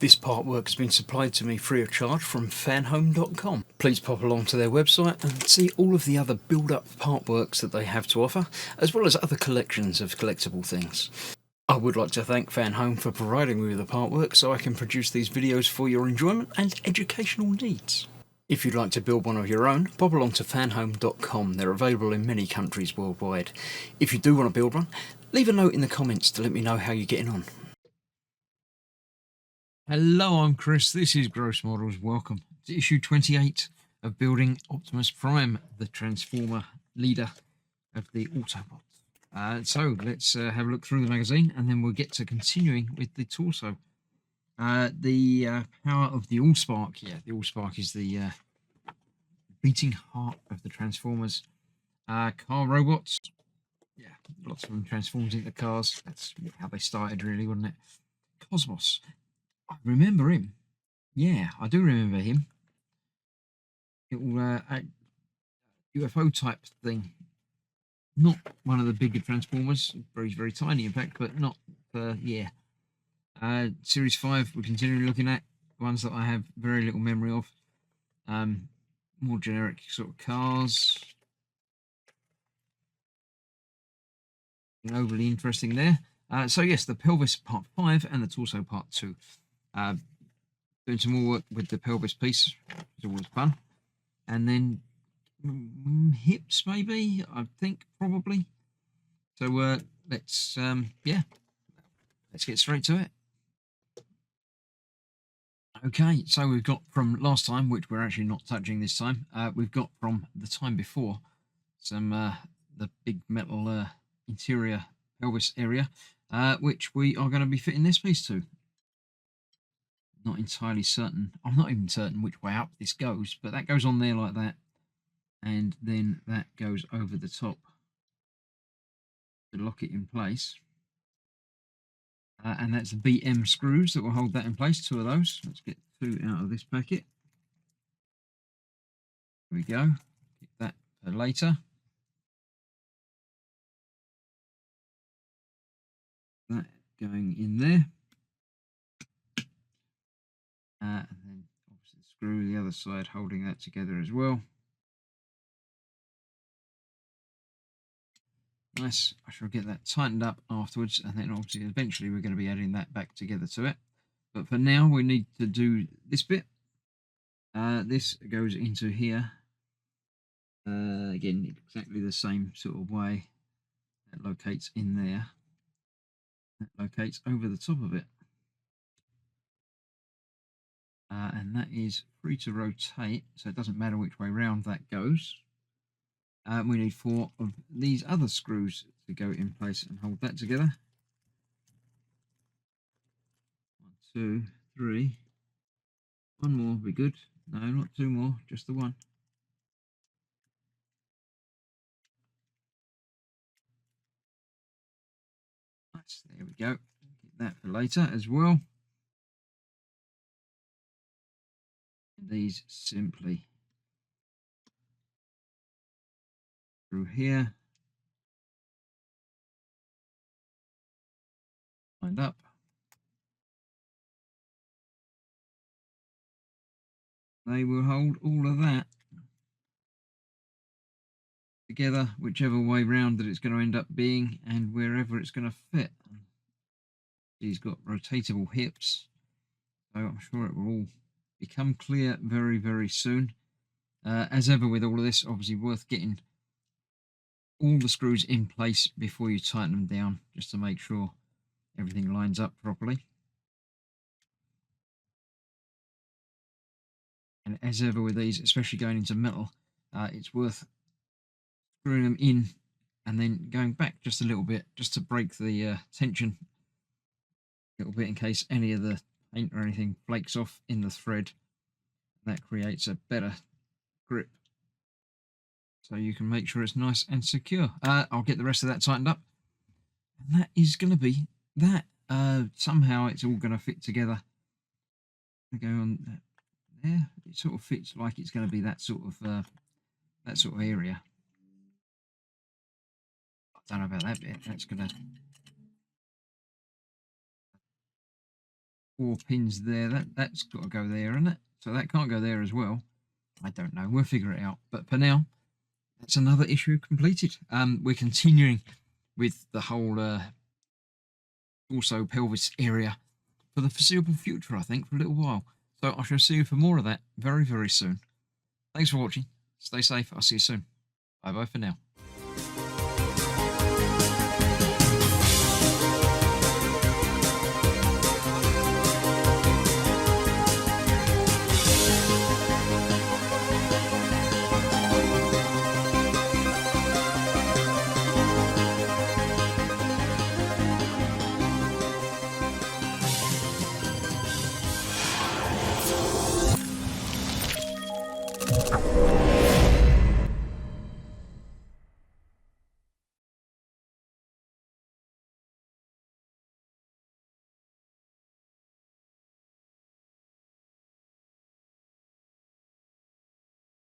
This part work has been supplied to me free of charge from Fanhome.com. Please pop along to their website and see all of the other build-up part works that they have to offer, as well as other collections of collectible things. I would like to thank Fanhome for providing me with the part work so I can produce these videos for your enjoyment and educational needs. If you'd like to build one of your own, pop along to fanhome.com. They're available in many countries worldwide. If you do want to build one, leave a note in the comments to let me know how you're getting on. Hello, I'm Chris. This is Gross Models. Welcome to issue 28 of building Optimus Prime, the Transformer leader of the Autobots. So let's have a look through the magazine and then we'll get to continuing with the torso. The power of the Allspark. Yeah, the Allspark is the beating heart of the Transformers. Car robots. Yeah, lots of them transformed into cars. That's how they started, really, wasn't it? Cosmos. I remember him. Yeah, I do remember him. Little UFO type thing. Not one of the bigger Transformers. Very, very tiny, in fact, but not, yeah. Series 5, we're continuing looking at ones that I have very little memory of. More generic sort of cars. Overly interesting there. So yes, the pelvis part 5 and the torso part 2. Doing some more work with the pelvis piece, it's always fun. And then hips, maybe, I think, probably. So let's get straight to it. Okay, so we've got from last time, which we're actually not touching this time, we've got from the time before some the big metal interior pelvis area, which we are going to be fitting this piece to. Not entirely certain. I'm not even certain which way up this goes, but that goes on there like that, and then that goes over the top to lock it in place. And that's the BM screws that will hold that in place, 2 of those. Let's get 2 out of this packet. There we go. Keep that for later. That going in there. And then obviously the screw the other side holding that together as well. Nice. I shall get that tightened up afterwards, and then obviously eventually we're going to be adding that back together to it. But for now we need to do this bit. This goes into here. Again, exactly the same sort of way. That locates in there. That locates over the top of it. And that is free to rotate, so it doesn't matter which way round that goes. We need 4 of these other screws to go in place and hold that together. 1, 2, 3. 1 more will be good. No, not 2 more, just the 1. Nice, there we go. Get that for later as well. And these simply through here. Lined up. They will hold all of that together, whichever way round that it's going to end up being and wherever it's going to fit. He's got rotatable hips, so I'm sure it will all become clear very, very soon. As ever with all of this, obviously worth getting all the screws in place before you tighten them down, just to make sure everything lines up properly. And as ever with these, especially going into metal, it's worth screwing them in and then going back just a little bit, just to break the tension a little bit in case any of the paint or anything flakes off in the thread. That creates a better grip, so you can make sure it's nice and secure. I'll get the rest of that tightened up, and that is going to be that. Somehow it's all going to fit together. Go on there. It sort of fits like it's going to be that sort of area. I don't know about that bit. That's going to 4 pins there. That's got to go there, isn't it? So that can't go there as well. I don't know. We'll figure it out. But for now, that's another issue completed. We're continuing with the whole torso pelvis area for the foreseeable future, I think, for a little while. So I shall see you for more of that very, very soon. Thanks for watching. Stay safe. I'll see you soon. Bye-bye for now.